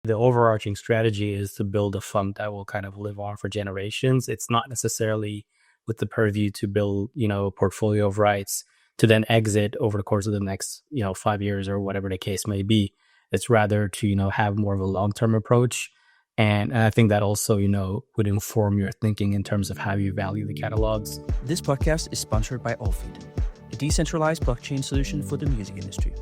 The overarching strategy is to build a fund that will kind of live on for generations. It's not necessarily with the purview to build, a portfolio of rights to then exit over the course of the next, 5 years or whatever the case may be. It's rather to, have more of a long-term approach. And I think that also, would inform your thinking in terms of how you value the catalogs. This podcast is sponsored by Allfeed, a decentralized blockchain solution for the music industry.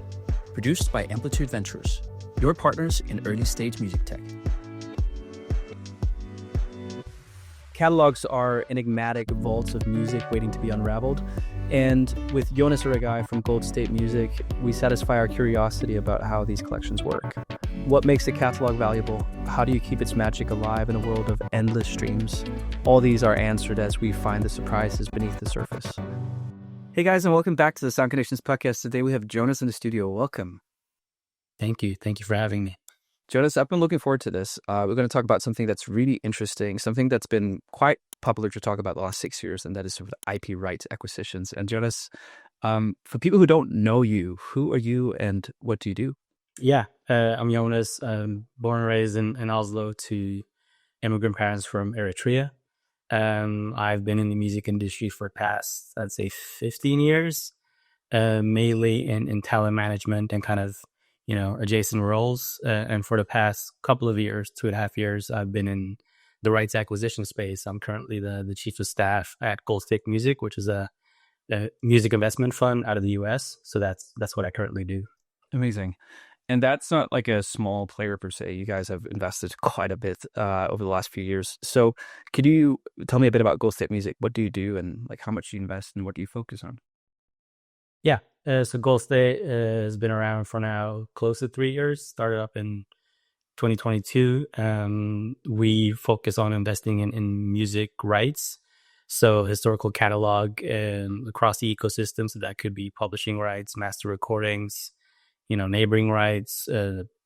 Produced by Amplitude Ventures, your partners in early-stage music tech. Catalogs are enigmatic vaults of music waiting to be unraveled. And with Yonas Aregai from Gold State Music, we satisfy our curiosity about how these collections work. What makes a catalog valuable? How do you keep its magic alive in a world of endless streams? All these are answered as we find the surprises beneath the surface. Hey guys, and welcome back to the Sound Connections podcast. Today we have Jonas in the studio. Welcome. Thank you. Thank you for having me. Jonas, I've been looking forward to this. We're going to talk about something that's really interesting, something that's been quite popular to talk about the last 6 years, and that is sort of IP rights acquisitions. And Jonas, for people who don't know you, who are you and what do you do? Yeah, I'm Jonas, born and raised in Oslo to immigrant parents from Eritrea. I've been in the music industry for the past, I'd say, 15 years, mainly in talent management and kind of, adjacent roles. And for the past couple of years, 2.5 years, I've been in the rights acquisition space. I'm currently the chief of staff at Gold State Music, which is a music investment fund out of the US. So that's what I currently do. Amazing. And that's not like a small player per se. You guys have invested quite a bit over the last few years. So could you tell me a bit about Gold State Music? What do you do and like how much do you invest and what do you focus on? Yeah. So Gold State has been around for now close to 3 years. Started up in 2022. We focus on investing in music rights. So historical catalog across the ecosystem. So that could be publishing rights, master recordings, neighboring rights,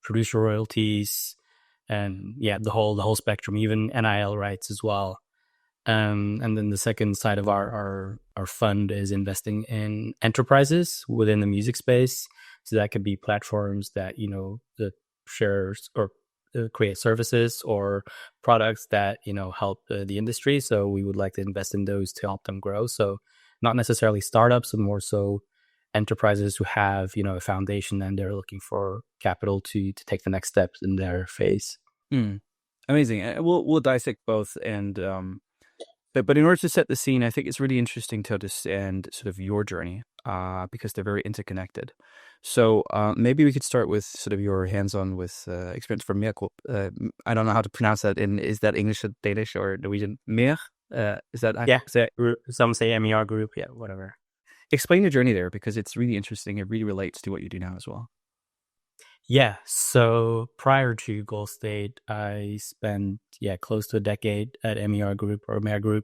producer royalties, and the whole spectrum, even NIL rights as well. And then the second side of our fund is investing in enterprises within the music space. So that could be platforms that, that shares or create services or products that, help the industry. So we would like to invest in those to help them grow. So not necessarily startups, but more so enterprises who have, a foundation and they're looking for capital to take the next steps in their phase. Amazing. We'll dissect both and but in order to set the scene, I think it's really interesting to understand sort of your journey because they're very interconnected. So maybe we could start with sort of your hands-on with experience from M.E.R. I don't know how to pronounce that. Is that English or Danish or Norwegian? M.E.R. Is that? Yeah, some say M.E.R group. Yeah, whatever. Explain your journey there because it's really interesting. It really relates to what you do now as well. Yeah. So prior to Gold State, I spent close to a decade at M.E.R Group or M.E.R Group.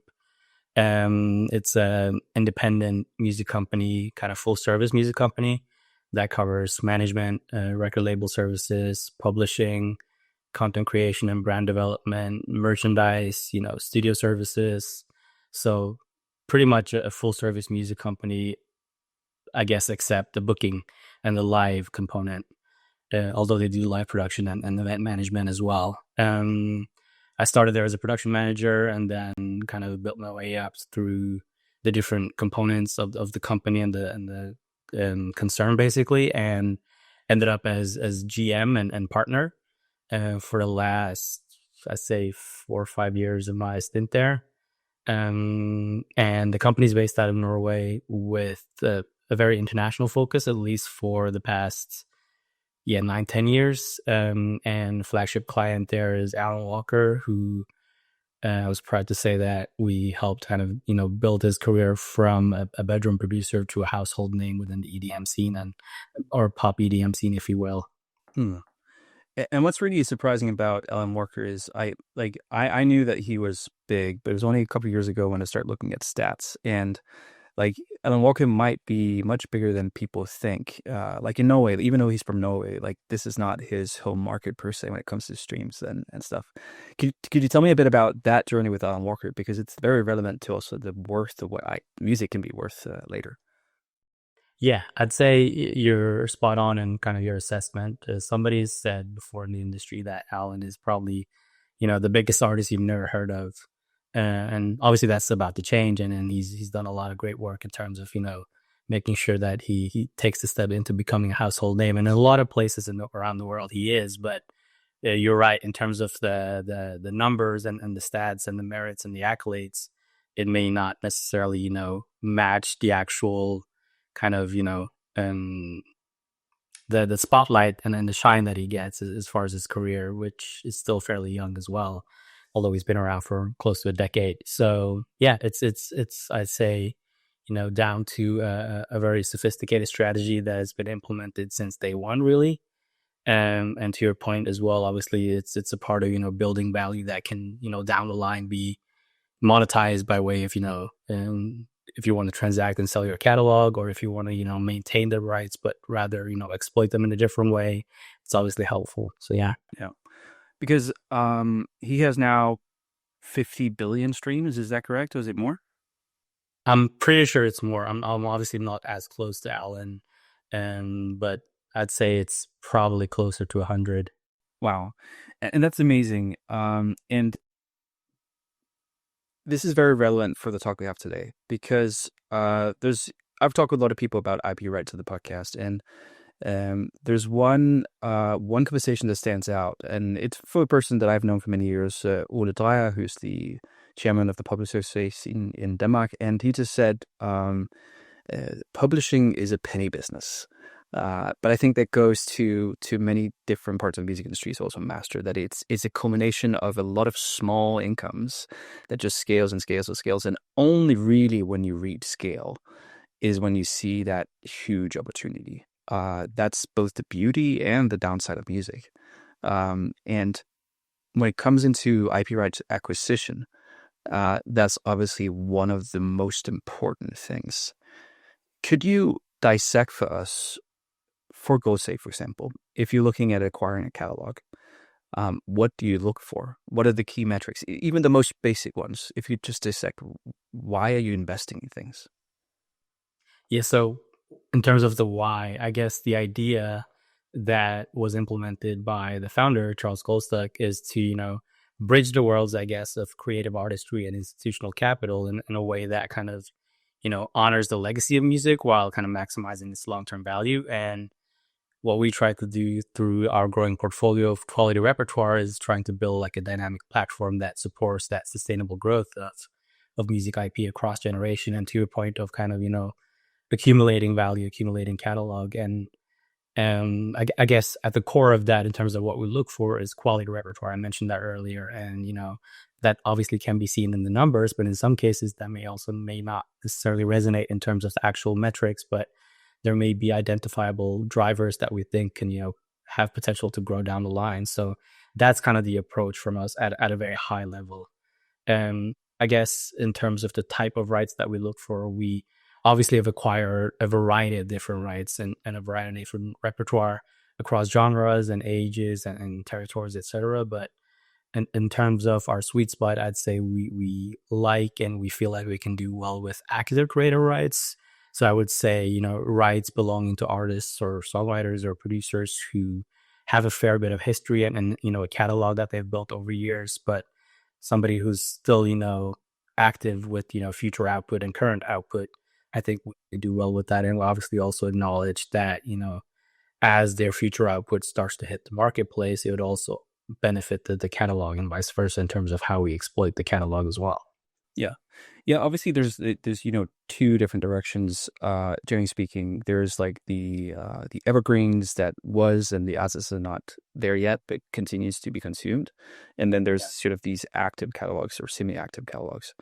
It's an independent music company, kind of full service music company that covers management, record label services, publishing, content creation and brand development, merchandise, studio services. So pretty much a full service music company, I guess, except the booking and the live component. Although they do live production and event management as well. I started there as a production manager and then kind of built my way up through the different components of the company and the concern basically, and ended up as GM and partner for the last, I'd say, 4 or 5 years of my stint there. And the company's based out of Norway with a very international focus, at least for the past 9-10 years. And flagship client there is Alan Walker, who I was proud to say that we helped kind of, build his career from a bedroom producer to a household name within the EDM scene or pop EDM scene, if you will. And what's really surprising about Alan Walker is I knew that he was big, but it was only a couple of years ago when I started looking at stats. And like Alan Walker might be much bigger than people think. Like in Norway, even though he's from Norway, like this is not his home market per se when it comes to streams and stuff. Could you tell me a bit about that journey with Alan Walker? Because it's very relevant to also the worth of what music can be worth later. Yeah, I'd say you're spot on in kind of your assessment. Somebody has said before in the industry that Alan is probably, the biggest artist you've never heard of, and obviously that's about to change. And he's done a lot of great work in terms of making sure that he takes the step into becoming a household name. And in a lot of places around the world he is, but you're right in terms of the numbers and the stats and the merits and the accolades. It may not necessarily match the actual kind of um the spotlight and the shine that he gets as far as his career, which is still fairly young as well, although he's been around for close to a decade. So yeah, it's I'd say down to a very sophisticated strategy that has been implemented since day one, really. And to your point as well, obviously it's a part of building value that can down the line be monetized by way of if you want to transact and sell your catalog, or if you want to maintain the rights but rather exploit them in a different way, it's obviously helpful. So yeah. Yeah, because he has now 50 billion streams. Is that correct? Or is it more? I'm pretty sure it's more. I'm obviously not as close to Alan, but I'd say it's probably closer to 100. Wow, and that's amazing. And this is very relevant for the talk we have today because I've talked with a lot of people about IP rights to the podcast, and there's one conversation that stands out, and it's for a person that I've known for many years, Ole Dreyer, who's the chairman of the Publishers Association in Denmark, and he just said, publishing is a penny business. But I think that goes to many different parts of the music industry. It's also master that it's a culmination of a lot of small incomes that just scales and scales and scales, and only really when you reach scale is when you see that huge opportunity. That's both the beauty and the downside of music. And when it comes into IP rights acquisition, that's obviously one of the most important things. Could you dissect for us, for Go's sake, for example, if you're looking at acquiring a catalog, what do you look for? What are the key metrics? Even the most basic ones, if you just dissect, why are you investing in things? Yeah, so in terms of the why, I guess the idea that was implemented by the founder, Charles Goldstuck, is to, bridge the worlds, I guess, of creative artistry and institutional capital in a way that kind of, honors the legacy of music while kind of maximizing its long-term value. And what we try to do through our growing portfolio of quality repertoire is trying to build like a dynamic platform that supports that sustainable growth of music IP across generation. And to your point of kind of, accumulating value, accumulating catalog. And I guess at the core of that, in terms of what we look for, is quality repertoire. I mentioned that earlier, and that obviously can be seen in the numbers, but in some cases that may not necessarily resonate in terms of the actual metrics, but there may be identifiable drivers that we think can have potential to grow down the line. So that's kind of the approach from us at a very high level. I guess in terms of the type of rights that we look for, we obviously have acquired a variety of different rights and a variety of different repertoire across genres and ages and territories, etc. But in terms of our sweet spot, I'd say we like and we feel like we can do well with active creator rights. So I would say, rights belonging to artists or songwriters or producers who have a fair bit of history and a catalog that they've built over years, but somebody who's still, active with, future output and current output. I think we do well with that. And we obviously also acknowledge that, as their future output starts to hit the marketplace, it would also benefit the catalog and vice versa in terms of how we exploit the catalog as well. Yeah. Yeah, obviously there's two different directions, generally speaking. There's like the evergreens that was, and the assets are not there yet but continues to be consumed. And then there's sort of these active catalogs or semi-active catalogs.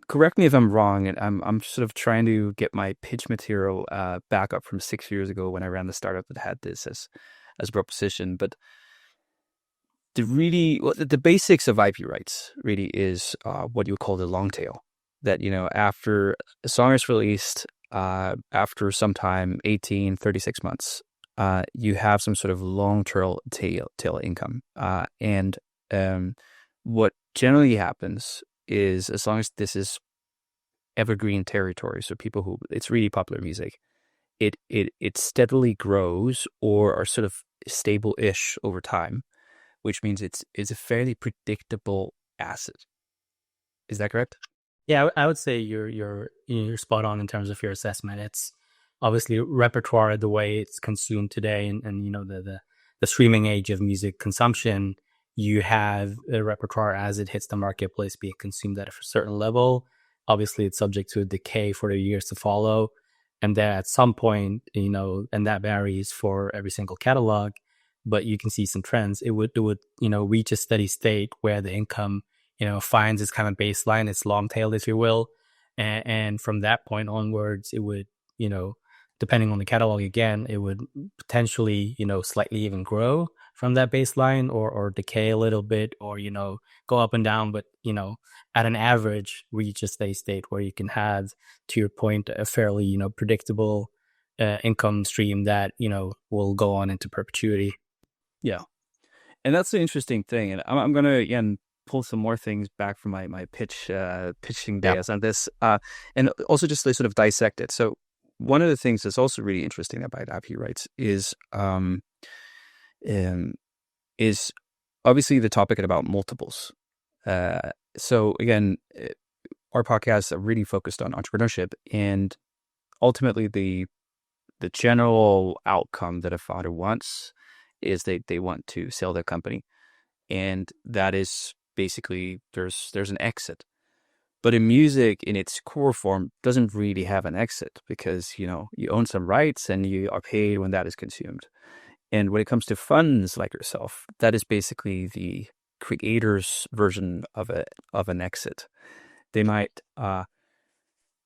Correct me if I'm wrong, and I'm sort of trying to get my pitch material back up from 6 years ago when I ran the startup that had this as a proposition. But the basics of IP rights really is what you would call the long tail. That, after a song is released, after some time, 18, 36 months, you have some sort of long tail income. And what generally happens is, as long as this is evergreen territory, so people who, it's really popular music, it steadily grows or are sort of stable-ish over time, which means it's a fairly predictable asset. Is that correct? Yeah, I would say you're spot on in terms of your assessment. It's obviously repertoire the way it's consumed today, and the streaming age of music consumption. You have a repertoire as it hits the marketplace being consumed at a certain level. Obviously, it's subject to a decay for the years to follow, and then at some point, and that varies for every single catalog. But you can see some trends. It would reach a steady state where the income finds its kind of baseline, its long tail, if you will. And from that point onwards, it would, depending on the catalog again, it would potentially, slightly even grow from that baseline or decay a little bit or, go up and down. But, at an average, reach a steady state where you can have, to your point, a fairly, predictable income stream that, will go on into perpetuity. Yeah. And that's the interesting thing. And I'm going to, again, pull some more things back from my pitching Yeah. days on this, and also just to sort of dissect it. So one of the things that's also really interesting about IP rights um, is obviously the topic about multiples. So again, our podcasts are really focused on entrepreneurship, and ultimately the general outcome that a founder wants is they want to sell their company, and that is basically there's an exit. But in music, in its core form, doesn't really have an exit because you own some rights and you are paid when that is consumed. And when it comes to funds like yourself, that is basically the creator's version of an exit. They might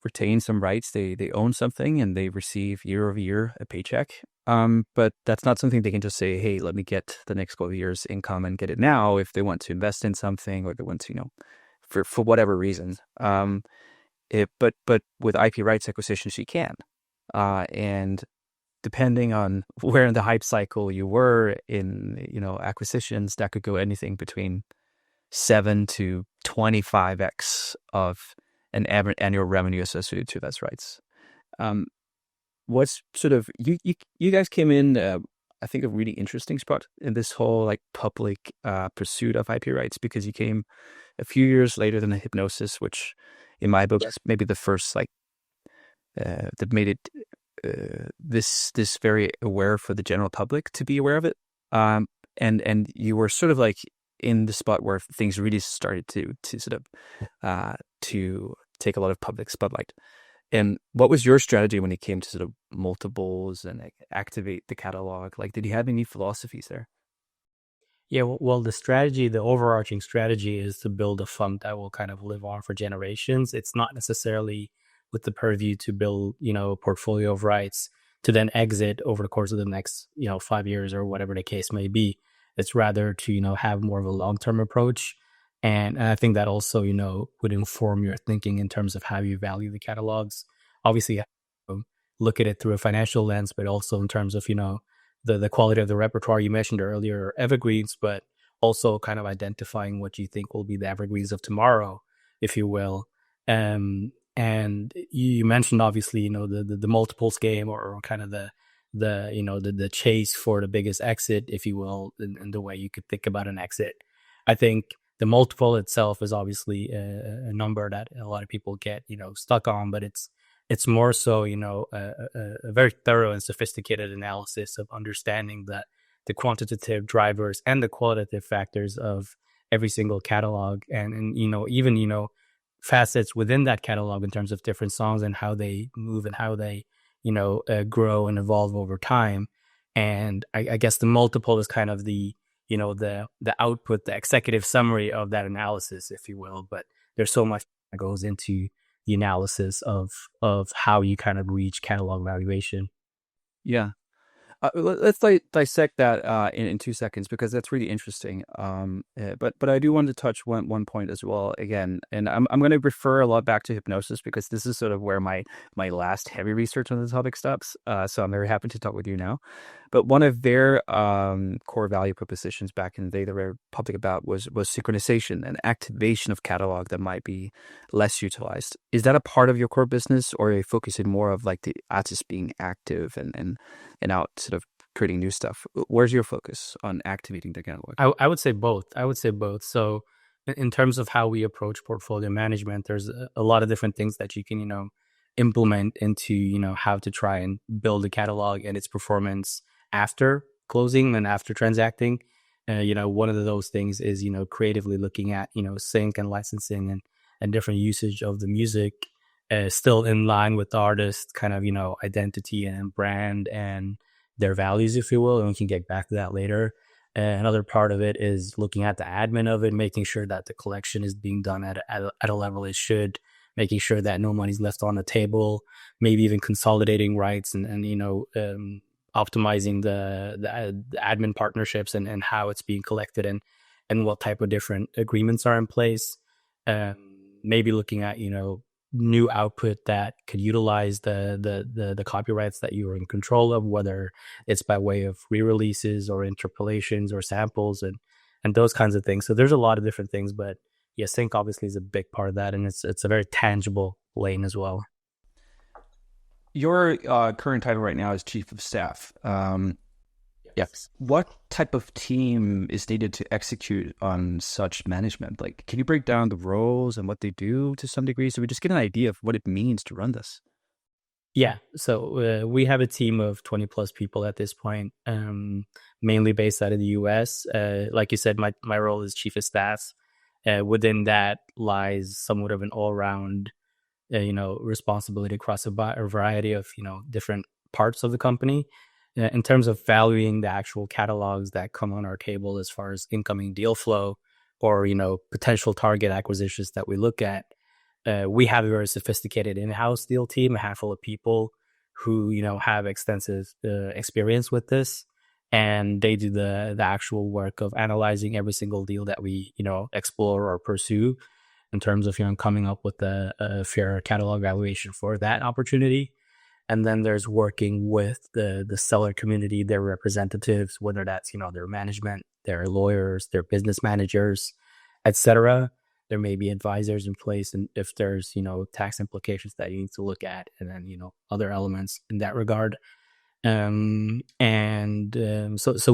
retain some rights. They own something and they receive year over year a paycheck. But that's not something they can just say, hey, let me get the next couple of years income and get it now if they want to invest in something or they want to, for whatever reason. But with IP rights acquisitions, you can. And depending on where in the hype cycle you were in, acquisitions, that could go anything between 7 to 25x of an annual revenue associated to those rights. What's sort of you guys came in, I think, a really interesting spot in this whole like public pursuit of IP rights because you came a few years later than the Hypnosis, which in my book is maybe the first that made it this very aware for the general public to be aware of it. And you were sort of like in the spot where things really started to sort of to take a lot of public spotlight. And what was your strategy when it came to sort of multiples and activate the catalog? Like, did you have any philosophies there? Yeah, well, the overarching strategy is to build a fund that will kind of live on for generations. It's not necessarily with the purview to build, a portfolio of rights to then exit over the course of the next, 5 years or whatever the case may be. It's rather to, have more of a long-term approach. And I think that also, would inform your thinking in terms of how you value the catalogs. Obviously, you have to look at it through a financial lens, but also in terms of, the quality of the repertoire you mentioned earlier, evergreens, but also kind of identifying what you think will be the evergreens of tomorrow, if you will. And you mentioned obviously, the multiples game or kind of the chase for the biggest exit, if you will, in the way you could think about an exit. I think the multiple itself is obviously a number that a lot of people get, stuck on, but it's more so, a very thorough and sophisticated analysis of understanding the quantitative drivers and the qualitative factors of every single catalog and even, facets within that catalog in terms of different songs and how they move and how they, grow and evolve over time. And I guess the multiple is kind of the output, the executive summary of that analysis, if you will. But there's so much that goes into the analysis of how you kind of reach catalog valuation. Yeah. Let's dissect that in 2 seconds because that's really interesting. But I do want to touch one point as well again, and I'm going to refer a lot back to Hypnosis because this is sort of where my last heavy research on the topic stops. So I'm very happy to talk with you now. But one of their core value propositions back in the day that they were public about was synchronization and activation of catalog that might be less utilized. Is that a part of your core business, or are you focusing more of like the artist being active and out sort of creating new stuff? Where's your focus on activating the catalog? I would say both. I would say both. So in terms of how we approach portfolio management, there's a lot of different things that you can, implement into, how to try and build a catalog and its performance after closing and after transacting. One of those things is, creatively looking at, sync and licensing and different usage of the music, still in line with the artist kind of, identity and brand and their values, if you will. And we can get back to that later. Another part of it is looking at the admin of it, making sure that the collection is being done at a level it should, making sure that no money's left on the table, maybe even consolidating rights and optimizing the admin partnerships and how it's being collected and what type of different agreements are in place. Maybe looking at, new output that could utilize the copyrights that you are in control of, whether it's by way of re-releases or interpolations or samples and those kinds of things. So there's a lot of different things, but yeah, sync obviously is a big part of that, and it's a very tangible lane as well. Your current title right now is chief of staff. Yeah. Yes. What type of team is needed to execute on such management? Like, can you break down the roles and what they do to some degree so we just get an idea of what it means to run this? Yeah, so we have a team of 20 plus people at this point, mainly based out of the US. Like you said, my role is chief of staff. Within that lies somewhat of an all-round, responsibility across a variety of, different parts of the company. In terms of valuing the actual catalogs that come on our table as far as incoming deal flow or, potential target acquisitions that we look at, we have a very sophisticated in-house deal team, a handful of people who, have extensive experience with this. And they do the actual work of analyzing every single deal that we, explore or pursue in terms of, coming up with a fair catalog valuation for that opportunity. And then there's working with the seller community, their representatives, whether that's, their management, their lawyers, their business managers, etc. There may be advisors in place, and if there's, tax implications that you need to look at, and then, other elements in that regard. So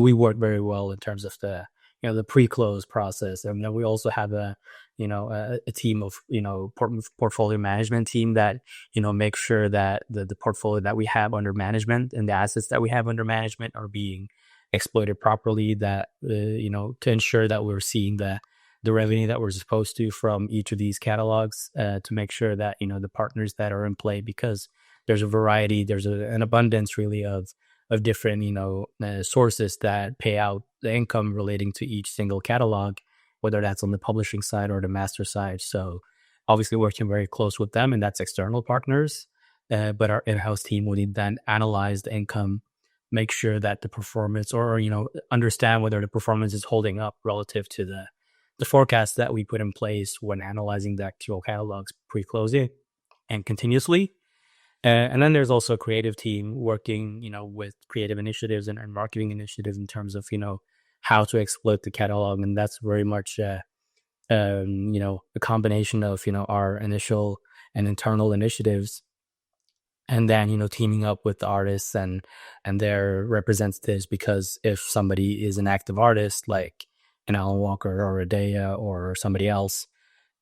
we work very well in terms of the, the pre-close process. And then we also have a team of, portfolio management team that, make sure that the portfolio that we have under management and the assets that we have under management are being exploited properly, that, to ensure that we're seeing the revenue that we're supposed to from each of these catalogs, to make sure that, the partners that are in play, because there's a variety, there's an abundance really of different, sources that pay out the income relating to each single catalog, whether that's on the publishing side or the master side. So obviously working very close with them, and that's external partners. But our in-house team would then analyze the income, make sure that the performance or, understand whether the performance is holding up relative to the forecast that we put in place when analyzing the actual catalogs pre-closing and continuously. And then there's also a creative team working, with creative initiatives and marketing initiatives in terms of, how to exploit the catalog. And that's very much, a combination of, our initial and internal initiatives. And then, teaming up with the artists and their representatives, because if somebody is an active artist, like an Alan Walker or a Daya or somebody else,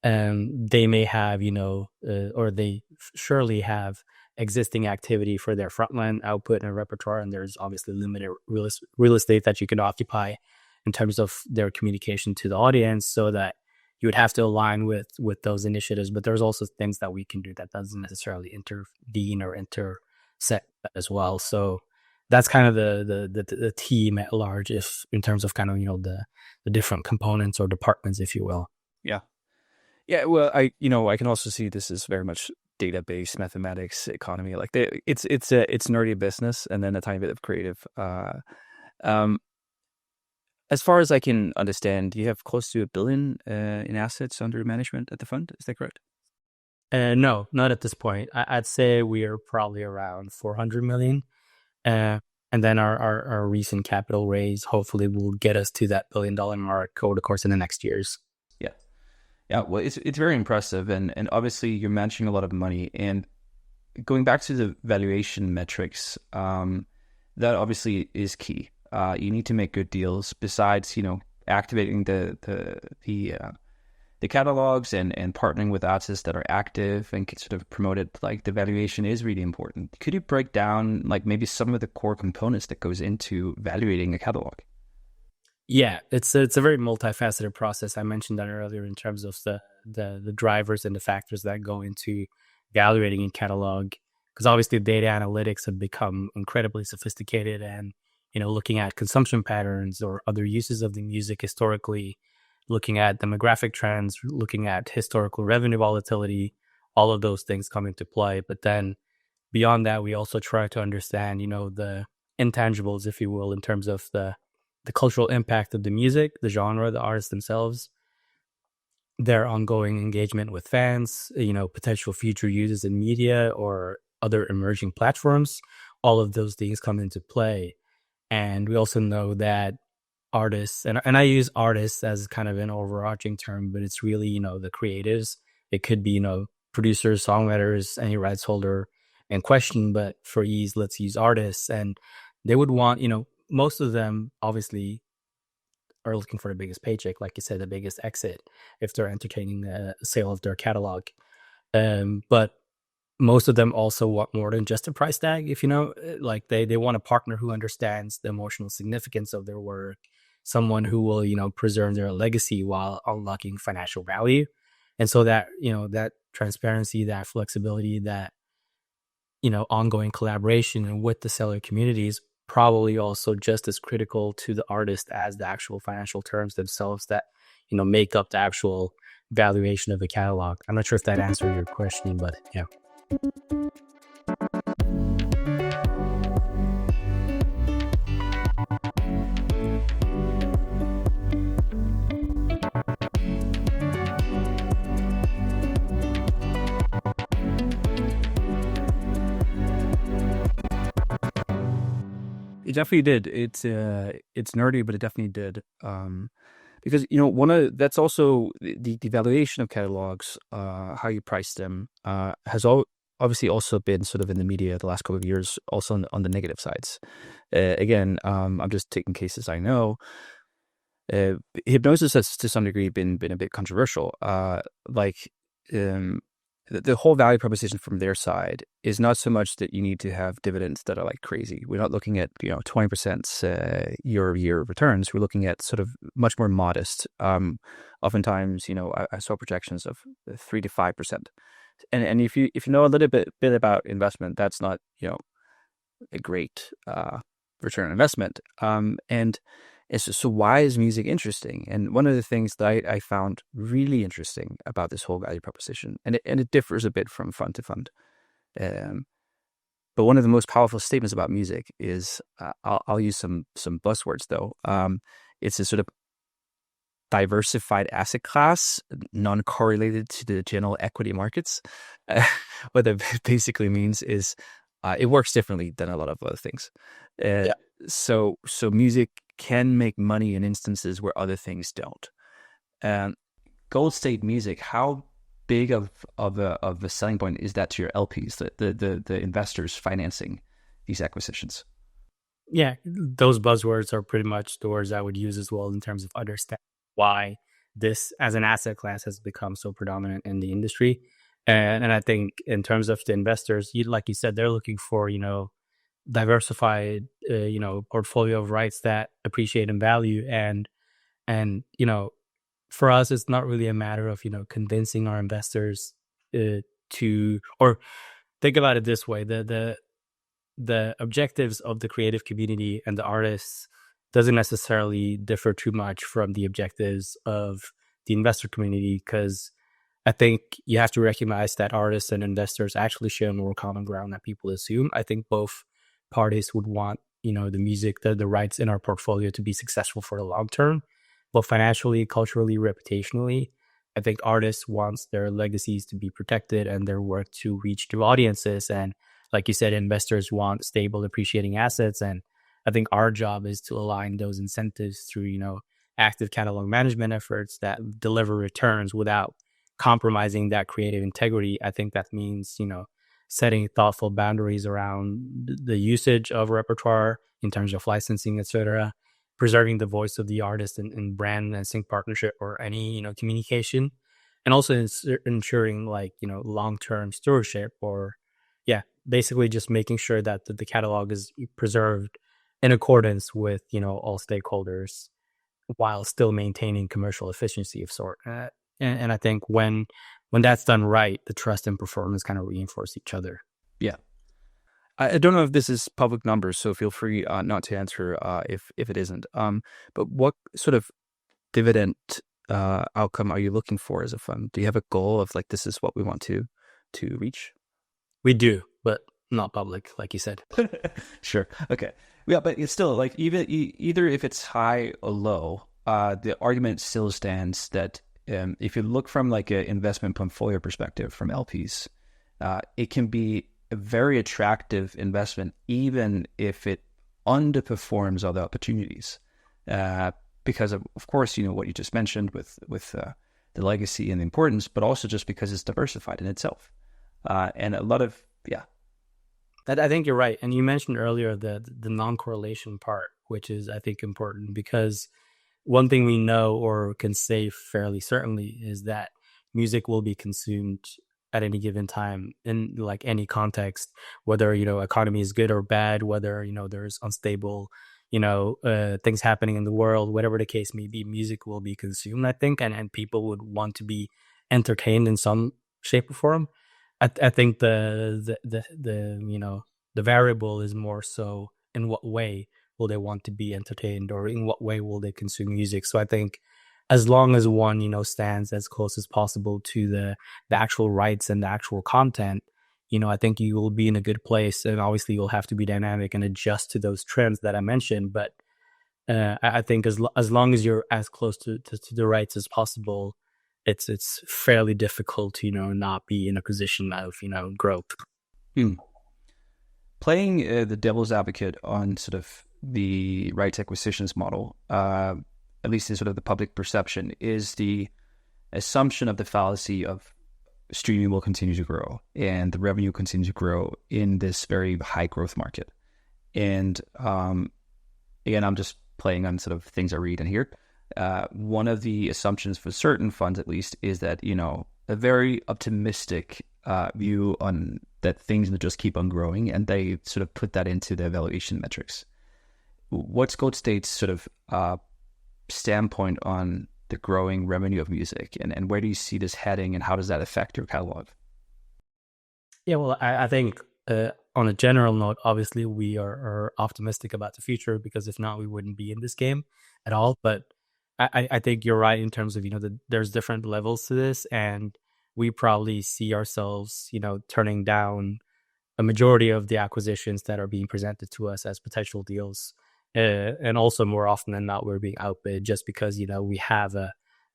they may have, or they surely have existing activity for their frontline output and repertoire, and there's obviously limited real estate that you can occupy in terms of their communication to the audience, so that you would have to align with those initiatives. But there's also things that we can do that doesn't necessarily intervene or intersect as well. So that's kind of the team at large, if in terms of kind of, the different components or departments, if you will. Yeah. Yeah, well, I can also see this as very much database mathematics economy. Like it's nerdy business and then a tiny bit of creative. As far as I can understand, you have close to $1 billion in assets under management at the fund. Is that correct? No, not at this point. I'd say we are probably around 400 million. And then our recent capital raise hopefully will get us to that $1 billion mark over the course of the next years. Yeah. Yeah. Well, it's very impressive. And obviously you're managing a lot of money. And going back to the valuation metrics, that obviously is key. You need to make good deals besides, activating the catalogs and partnering with artists that are active and can sort of promote it. Like, the valuation is really important. Could you break down like maybe some of the core components that goes into valuating a catalog? Yeah, it's a very multifaceted process. I mentioned that earlier in terms of the drivers and the factors that go into evaluating a catalog, because obviously data analytics have become incredibly sophisticated, and looking at consumption patterns or other uses of the music historically, looking at demographic trends, looking at historical revenue volatility, all of those things come into play. But then beyond that, we also try to understand, the intangibles, if you will, in terms of the cultural impact of the music, the genre, the artists themselves, their ongoing engagement with fans, potential future uses in media or other emerging platforms. All of those things come into play. And we also know that artists, and I use artists as kind of an overarching term, but it's really, the creatives. It could be, producers, songwriters, any rights holder in question, but for ease, let's use artists. And they would want, most of them obviously are looking for the biggest paycheck, like you said, the biggest exit if they're entertaining the sale of their catalog. But most of them also want more than just a price tag. If like they want a partner who understands the emotional significance of their work, someone who will preserve their legacy while unlocking financial value. And so that that transparency, that flexibility, that ongoing collaboration with the seller communities probably also just as critical to the artist as the actual financial terms themselves that make up the actual valuation of the catalog. I'm not sure if that answered your question, but yeah. It definitely did. It's nerdy, but it definitely did. Because one of that's also the valuation of catalogs, how you price them, has obviously also been sort of in the media the last couple of years, also on the negative sides. Again, I'm just taking cases I know. Hypnosis has to some degree been a bit controversial. Like, the whole value proposition from their side is not so much that you need to have dividends that are like crazy. We're not looking at 20% year-over-year returns. We're looking at sort of much more modest. Oftentimes, I saw projections of 3 to 5%. And if you know a little bit about investment, that's not a great return on investment. And so why is music interesting? And one of the things that I found really interesting about this whole value proposition, and it differs a bit from fund to fund, but one of the most powerful statements about music is, I'll use some buzzwords though. It's a sort of diversified asset class, non-correlated to the general equity markets. What that basically means is it works differently than a lot of other things. Yeah. So music can make money in instances where other things don't. And Gold State Music, how big of a selling point is that to your LPs, the investors financing these acquisitions? Yeah, those buzzwords are pretty much the words I would use as well in terms of understanding why this as an asset class has become so predominant in the industry. And I think in terms of the investors, like you said, they're looking for, diversified, portfolio of rights that appreciate in value. And, for us, it's not really a matter of, convincing our investors or think about it this way. The objectives of the creative community and the artists doesn't necessarily differ too much from the objectives of the investor community, because I think you have to recognize that artists and investors actually share more common ground than people assume. I think both parties would want, the music, the rights in our portfolio to be successful for the long term, both financially, culturally, reputationally. I think artists wants their legacies to be protected and their work to reach new audiences. And like you said, investors want stable, appreciating assets. And I think our job is to align those incentives through, active catalog management efforts that deliver returns without compromising that creative integrity. I think that means, setting thoughtful boundaries around the usage of repertoire in terms of licensing, etc., preserving the voice of the artist in brand and sync partnership or any, communication, and also ensuring like, long-term stewardship or, yeah, basically just making sure that the catalog is preserved in accordance with, all stakeholders while still maintaining commercial efficiency of sort. And I think when that's done right, the trust and performance kind of reinforce each other. Yeah. I don't know if this is public numbers, so feel free not to answer if it isn't. But what sort of dividend outcome are you looking for as a fund? Do you have a goal of like, this is what we want to reach? We do, but not public, like you said. Sure. Okay. Yeah, but it's still like either if it's high or low, the argument still stands that if you look from like an investment portfolio perspective from LPs, it can be a very attractive investment even if it underperforms other opportunities, because of course, what you just mentioned with the legacy and the importance, but also just because it's diversified in itself, and a lot of I think you're right. And you mentioned earlier the non-correlation part, which is, I think, important because one thing we know or can say fairly certainly is that music will be consumed at any given time in like any context, whether, economy is good or bad, whether, there's unstable, things happening in the world, whatever the case may be, music will be consumed, I think, and people would want to be entertained in some shape or form. I think the variable is more so in what way will they want to be entertained or in what way will they consume music. So I think as long as one, stands as close as possible to the actual rights and the actual content, I think you will be in a good place. And obviously you'll have to be dynamic and adjust to those trends that I mentioned. But I think as long as you're as close to the rights as possible, it's fairly difficult to, not be in a position of, growth. Playing the devil's advocate on sort of the rights acquisitions model, at least in sort of the public perception, is the assumption of the fallacy of streaming will continue to grow and the revenue continue to grow in this very high growth market. And again, I'm just playing on sort of things I read and hear. One of the assumptions for certain funds, at least, is that, a very optimistic view on that things will just keep on growing, and they sort of put that into their valuation metrics. What's Gold State's sort of standpoint on the growing revenue of music, and where do you see this heading, and how does that affect your catalog? Yeah, well, I think on a general note, obviously we are optimistic about the future, because if not, we wouldn't be in this game at all. But I think you're right in terms of, there's different levels to this, and we probably see ourselves, turning down a majority of the acquisitions that are being presented to us as potential deals. And also more often than not, we're being outbid just because, we have a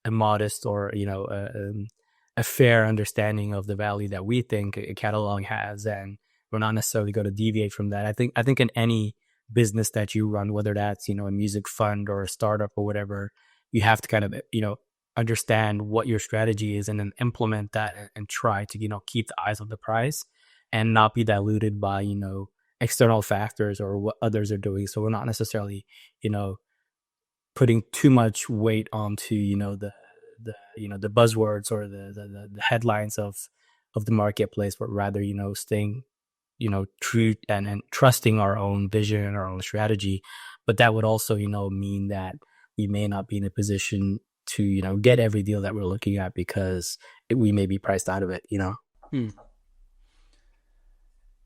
modest or, a fair understanding of the value that we think a catalog has. And we're not necessarily going to deviate from that. I think in any business that you run, whether that's, a music fund or a startup or whatever, you have to kind of, understand what your strategy is and then implement that and try to, keep the eyes on the prize and not be diluted by, external factors or what others are doing. So we're not necessarily, putting too much weight onto, the buzzwords or the headlines of the marketplace, but rather, staying, true and trusting our own vision and our own strategy. But that would also, mean that we may not be in a position to, get every deal that we're looking at because we may be priced out of it,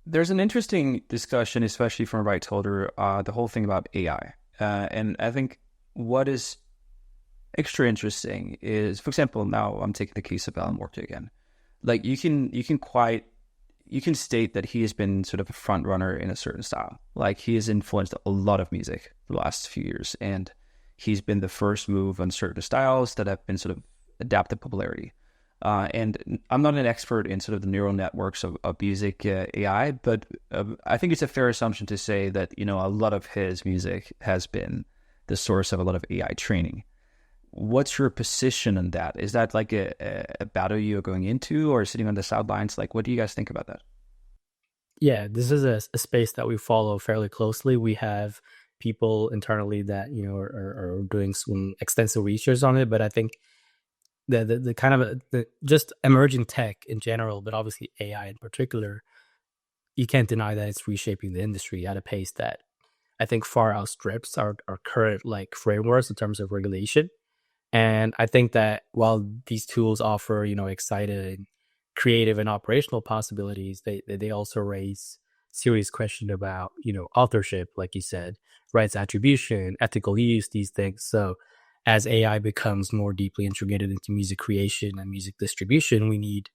There's an interesting discussion, especially from a rights holder, the whole thing about AI. And I think what is extra interesting is, for example, now I'm taking the case of M.E.R again. Like you can state that he has been sort of a front runner in a certain style. Like he has influenced a lot of music the last few years, and he's been the first move on certain styles that have been sort of adapted popularity. And I'm not an expert in sort of the neural networks of music AI, but I think it's a fair assumption to say that, you know, a lot of his music has been the source of a lot of AI training. What's your position on that? Is that like a battle you're going into, or sitting on the sidelines? Like, what do you guys think about that? Yeah, this is a space that we follow fairly closely. We have people internally that are doing some extensive research on it, but I think the kind of the just emerging tech in general, but obviously AI in particular, you can't deny that it's reshaping the industry at a pace that I think far outstrips our current like frameworks in terms of regulation. And I think that while these tools offer, exciting, creative and operational possibilities, they also raise serious question about, authorship, like you said, rights attribution, ethical use, these things. So as AI becomes more deeply integrated into music creation and music distribution, we need,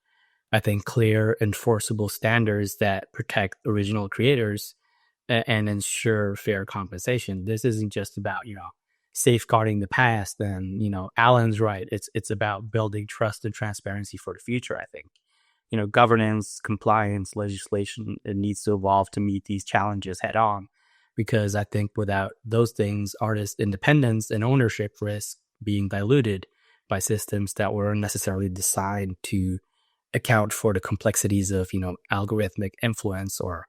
I think, clear, enforceable standards that protect original creators and ensure fair compensation. This isn't just about, safeguarding the past. And, Alan's right. It's about building trust and transparency for the future, I think. Governance, compliance, legislation, it needs to evolve to meet these challenges head on. Because I think without those things, artist independence and ownership risk being diluted by systems that were necessarily designed to account for the complexities of, algorithmic influence or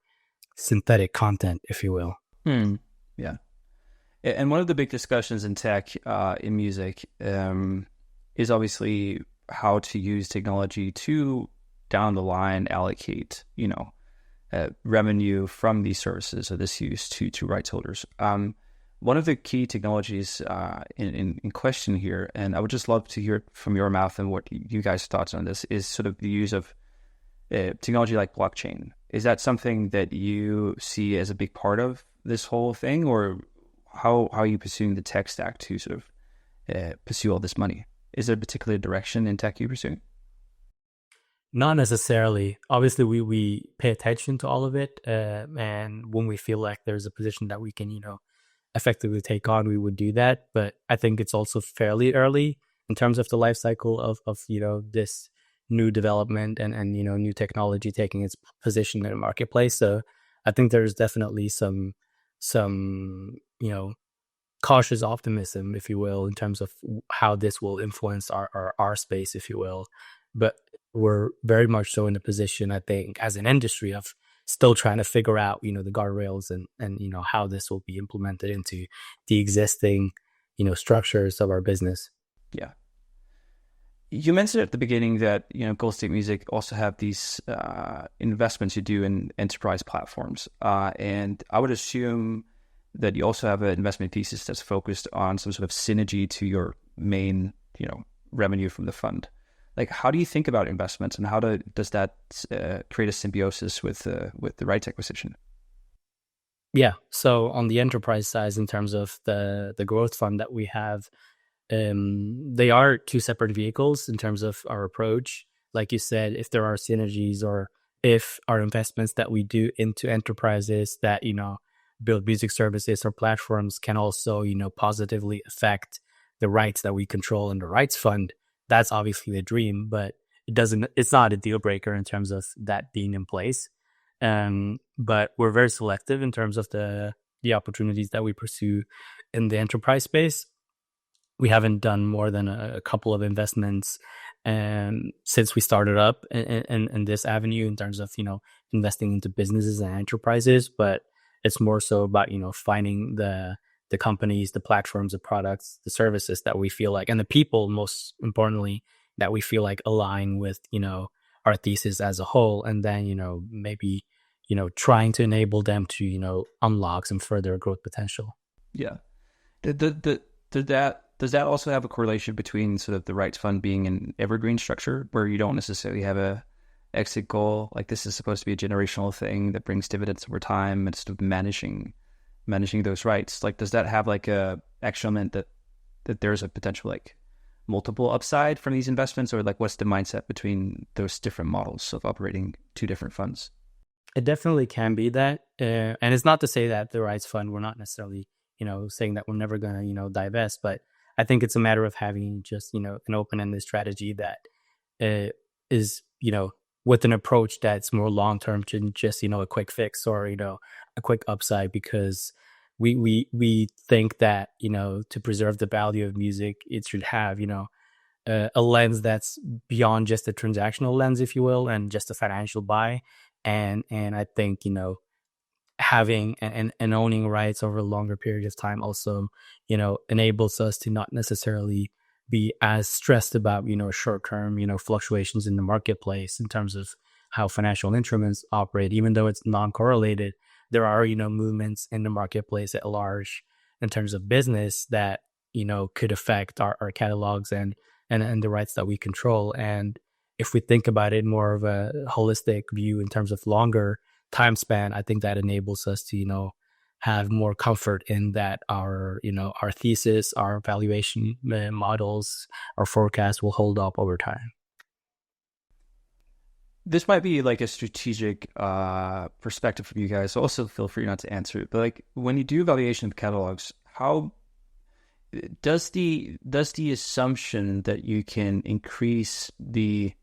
synthetic content, if you will. Yeah. And one of the big discussions in tech, in music, is obviously how to use technology to down the line allocate, revenue from these services or this use to rights holders. One of the key technologies in question here, and I would just love to hear from your mouth and what you guys' thoughts on this, is sort of the use of technology like blockchain. Is that something that you see as a big part of this whole thing, or how are you pursuing the tech stack to sort of pursue all this money? Is there a particular direction in tech you're pursuing? Not necessarily. Obviously, we pay attention to all of it, and when we feel like there's a position that we can, effectively take on, we would do that. But I think it's also fairly early in terms of the life cycle of this new development and new technology taking its position in the marketplace. So I think there's definitely some cautious optimism, if you will, in terms of how this will influence our space, if you will. But we're very much so in a position, I think, as an industry of still trying to figure out, the guardrails and how this will be implemented into the existing, structures of our business. Yeah. You mentioned at the beginning that, Gold State Music also have these investments you do in enterprise platforms. And I would assume that you also have an investment thesis that's focused on some sort of synergy to your main, revenue from the fund. Like, how do you think about investments, and how does that create a symbiosis with the rights acquisition? Yeah. So on the enterprise side, in terms of the growth fund that we have, they are two separate vehicles in terms of our approach. Like you said, if there are synergies or if our investments that we do into enterprises that, build music services or platforms can also, positively affect the rights that we control in the rights fund, that's obviously the dream, but it's not a deal breaker in terms of that being in place. But we're very selective in terms of the opportunities that we pursue in the enterprise space. We haven't done more than a couple of investments since we started up in this avenue in terms of, investing into businesses and enterprises. But it's more so about, finding the companies, the platforms, the products, the services that we feel like, and the people, most importantly, that we feel like align with, our thesis as a whole. And then, maybe, trying to enable them to, unlock some further growth potential. Yeah. Does that also have a correlation between sort of the rights fund being an evergreen structure where you don't necessarily have a exit goal? Like, this is supposed to be a generational thing that brings dividends over time and sort of managing those rights. Like, does that have like a extra element that there's a potential like multiple upside from these investments, or like what's the mindset between those different models of operating two different funds? It definitely can be that. And it's not to say that the rights fund, we're not necessarily, saying that we're never going to, divest, but I think it's a matter of having just, an open-ended strategy that is, with an approach that's more long term than just, a quick fix or, a quick upside, because we think that, to preserve the value of music, it should have, a lens that's beyond just a transactional lens, if you will, and just a financial buy. And I think, having and owning rights over a longer period of time also, enables us to not necessarily be as stressed about, short term, fluctuations in the marketplace in terms of how financial instruments operate. Even though it's non-correlated, there are, movements in the marketplace at large in terms of business that, could affect our catalogs and the rights that we control. And if we think about it more of a holistic view in terms of longer time span, I think that enables us to, have more comfort in that our thesis, our valuation models, our forecast will hold up over time. This might be like a strategic perspective from you guys, so also feel free not to answer it. But like when you do evaluation of catalogs, how does the assumption that you can increase the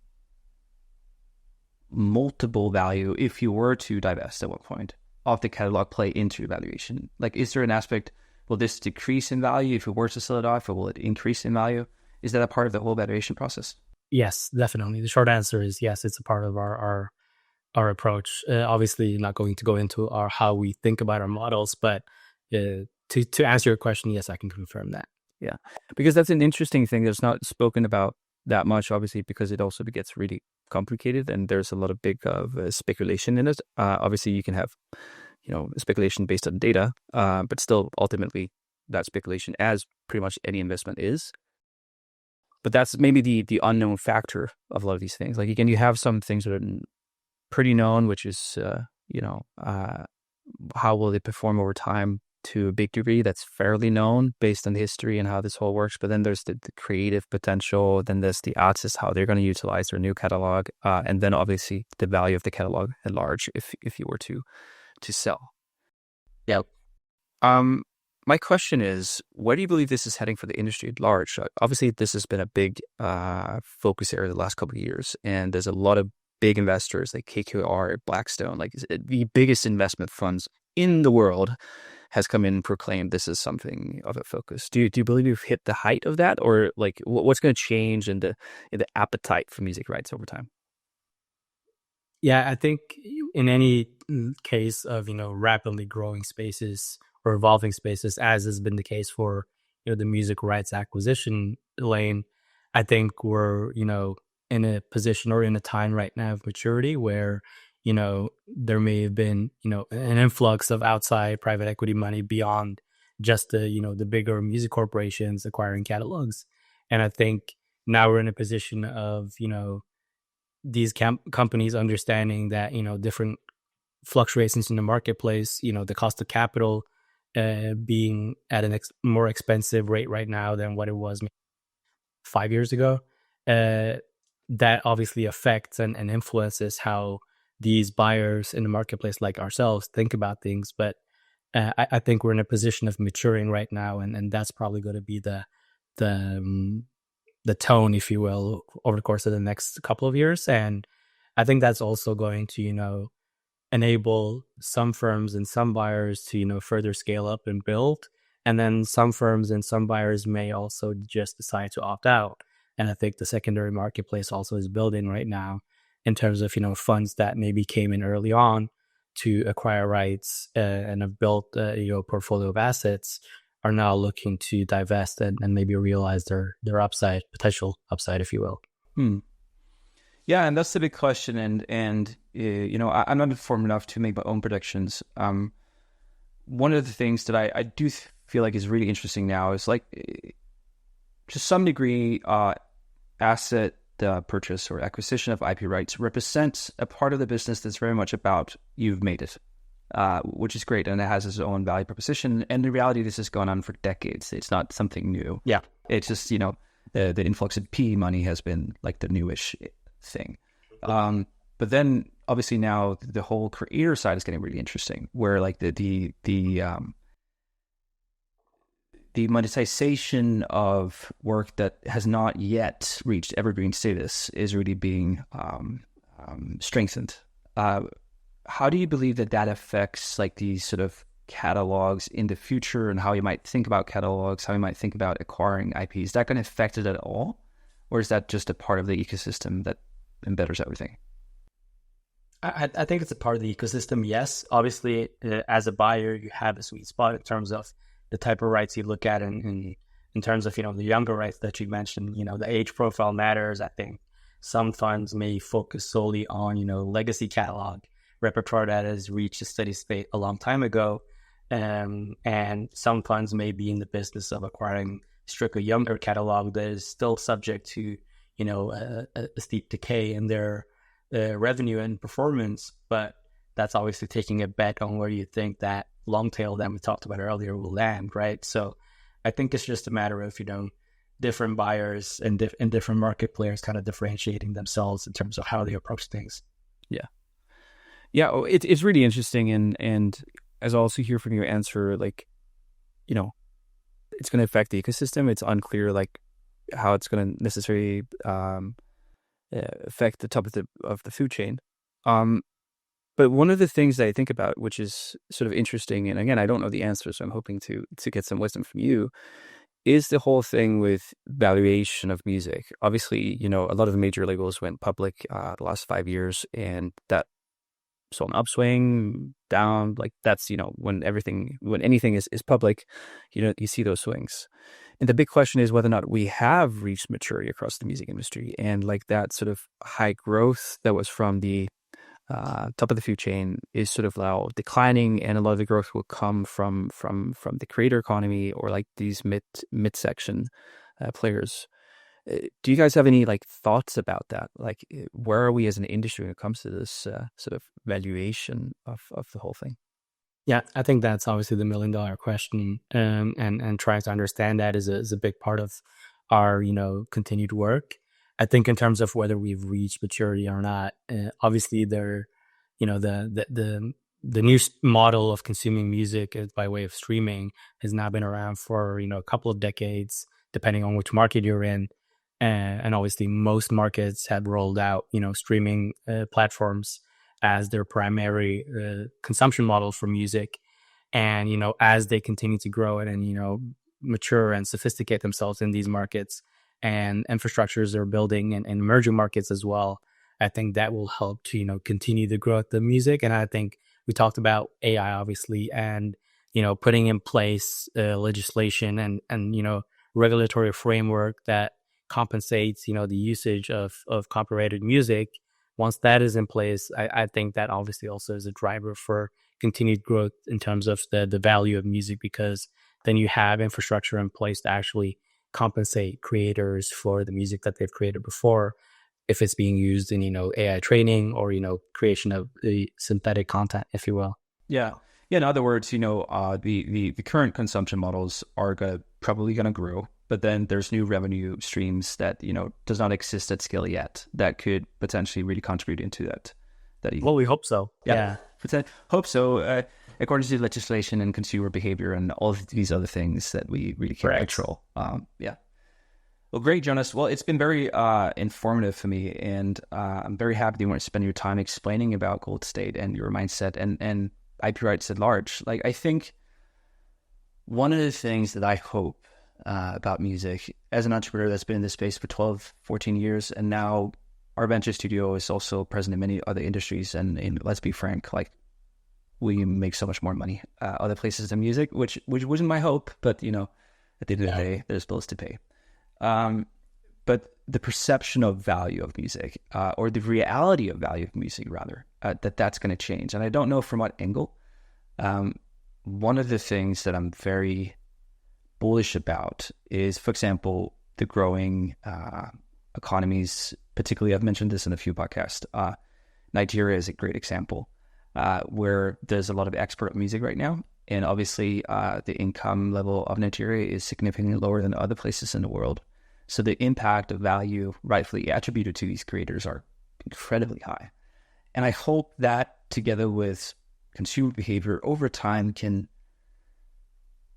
multiple value if you were to divest at one point of the catalog play into evaluation? Like, is there an aspect, will this decrease in value if it were to sell it off, or will it increase in value? Is that a part of the whole valuation process? Yes, definitely. The short answer is yes, it's a part of our approach. Obviously, not going to go into how we think about our models, but to answer your question, yes, I can confirm that. Yeah, because that's an interesting thing that's not spoken about that much, obviously, because it also gets really complicated and there's a lot of big speculation in it. Obviously, you can have, speculation based on data, but still, ultimately, that speculation, as pretty much any investment is. But that's maybe the unknown factor of a lot of these things. Like, again, you have some things that are pretty known, which is, how will they perform over time to a big degree. That's fairly known based on the history and how this whole works. But then there's the creative potential. Then there's the artists, how they're going to utilize their new catalog. And then obviously the value of the catalog at large if you were to sell. Yeah. My question is, where do you believe this is heading for the industry at large? Obviously, this has been a big focus area the last couple of years. And there's a lot of big investors like KKR, Blackstone, like the biggest investment funds in the world has come in and proclaimed this is something of a focus. Do you believe you've hit the height of that, or like what's going to change in the appetite for music rights over time? Yeah, I think in any case of, rapidly growing spaces or evolving spaces, as has been the case for, the music rights acquisition lane, I think we're, in a position or in a time right now of maturity where, there may have been, an influx of outside private equity money beyond just the bigger music corporations acquiring catalogs. And I think now we're in a position of, these companies understanding that, different fluctuations in the marketplace, the cost of capital being at an more expensive rate right now than what it was 5 years ago. That obviously affects and influences how these buyers in the marketplace like ourselves think about things. But I think we're in a position of maturing right now, and that's probably going to be the tone, if you will, over the course of the next couple of years. And I think that's also going to, enable some firms and some buyers to, further scale up and build. And then some firms and some buyers may also just decide to opt out. And I think the secondary marketplace also is building right now in terms of, funds that maybe came in early on to acquire rights and have built a portfolio of assets, are now looking to divest and maybe realize their potential upside, if you will. Yeah, and that's the big question. And I'm not informed enough to make my own predictions. One of the things that I do feel like is really interesting now is, like, to some degree, asset purchase or acquisition of IP rights represents a part of the business that's very much about you've made it, which is great, and it has its own value proposition. And in reality, this has gone on for decades. It's not something new. Yeah, it's just the influx of PE money has been like the newish thing. But then obviously now the whole creator side is getting really interesting, where like the the monetization of work that has not yet reached evergreen status is really being strengthened. How do you believe that that affects like these sort of catalogs in the future, and how you might think about catalogs, how you might think about acquiring IP? Is that going to affect it at all? Or is that just a part of the ecosystem that embedders everything? I think it's a part of the ecosystem, yes. Obviously, as a buyer, you have a sweet spot in terms of the type of rights you look at, and in terms of, the younger rights that you mentioned, the age profile matters. I think some funds may focus solely on, legacy catalog repertoire that has reached a steady state a long time ago. And some funds may be in the business of acquiring strictly younger catalog that is still subject to, a steep decay in their revenue and performance, but that's obviously taking a bet on where you think that long tail that we talked about earlier will land, right? So I think it's just a matter of, different buyers and different market players kind of differentiating themselves in terms of how they approach things. Yeah, it's really interesting, and as I also hear from your answer, like, it's going to affect the ecosystem. It's unclear like how it's going to necessarily affect the top of the food chain. But one of the things that I think about, which is sort of interesting, and again, I don't know the answer, so I'm hoping to get some wisdom from you, is the whole thing with valuation of music. Obviously, a lot of the major labels went public the last 5 years, and that saw an upswing, down, like that's, when anything is public, you see those swings. And the big question is whether or not we have reached maturity across the music industry, and like that sort of high growth that was from the top of the food chain is sort of now declining, and a lot of the growth will come from the creator economy, or like these mid-section players. Do you guys have any like thoughts about that? Like, where are we as an industry when it comes to this sort of valuation of the whole thing? Yeah, I think that's obviously the $1 million question, and trying to understand that is a big part of our continued work. I think in terms of whether we've reached maturity or not, obviously the new model of consuming music is by way of streaming has now been around for a couple of decades, depending on which market you're in, and obviously most markets have rolled out streaming platforms as their primary consumption model for music. And as they continue to grow it and mature and sophisticate themselves in these markets, and infrastructures are building in emerging markets as well, I think that will help to continue the growth of music. And I think we talked about AI obviously, and putting in place legislation and regulatory framework that compensates the usage of copyrighted music. Once that is in place, I think that obviously also is a driver for continued growth in terms of the value of music, because then you have infrastructure in place to actually compensate creators for the music that they've created before, if it's being used in AI training or creation of the synthetic content, if you will. Yeah. In other words, the current consumption models are probably gonna grow, but then there's new revenue streams that does not exist at scale yet that could potentially really contribute into that. Well, we hope so. Yeah. Hope so. According to legislation and consumer behavior and all of these other things that we really can't control. Yeah. Well, great, Jonas. Well, it's been very informative for me, and I'm very happy that you want to spend your time explaining about Gold State and your mindset and IP rights at large. Like, I think one of the things that I hope about music as an entrepreneur that's been in this space for 12, 14 years, and now our venture studio is also present in many other industries. And let's be frank, like, we make so much more money other places than music, which wasn't my hope, but at the end of the day, there's bills to pay. But the perception of value of music, or the reality of value of music, rather, that's going to change. And I don't know from what angle. One of the things that I'm very bullish about is, for example, the growing economies. Particularly, I've mentioned this in a few podcasts. Nigeria is a great example, where there's a lot of export music right now. And obviously, the income level of Nigeria is significantly lower than other places in the world. So the impact of value rightfully attributed to these creators are incredibly high. And I hope that, together with consumer behavior over time, can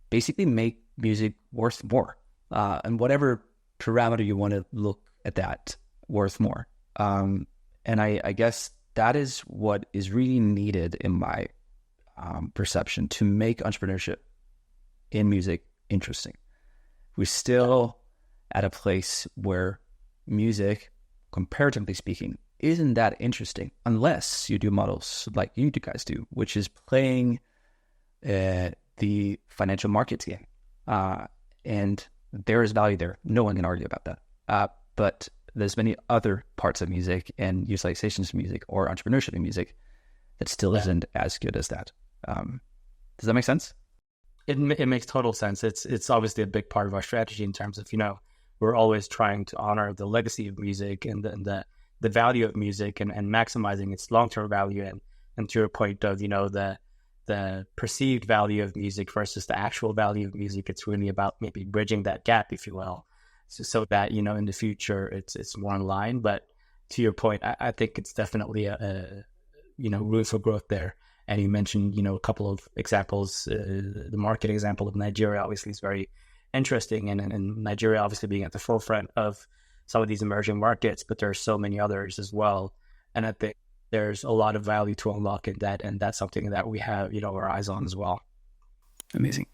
basically make music worth more, and whatever parameter you want to look at that, worth more. And I guess that is what is really needed in my perception to make entrepreneurship in music interesting. We're still at a place where music, comparatively speaking, isn't that interesting unless you do models like you guys do, which is playing the financial markets game. And there is value there. No one can argue about that. But there's many other parts of music and utilizations of music or entrepreneurship in music that still isn't as good as that. Does that make sense? It makes total sense. It's obviously a big part of our strategy in terms of, we're always trying to honor the legacy of music and the value of music and maximizing its long-term value. And to your point of, the perceived value of music versus the actual value of music, it's really about maybe bridging that gap, if you will, so that, in the future, it's more in line. But to your point, I think it's definitely a room for growth there. And you mentioned, a couple of examples. The market example of Nigeria obviously is very interesting, and Nigeria obviously being at the forefront of some of these emerging markets, but there are so many others as well. And I think there's a lot of value to unlock in that, and that's something that we have, our eyes on as well. Amazing.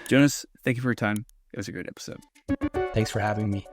Jonas, thank you for your time. It was a great episode. Thanks for having me.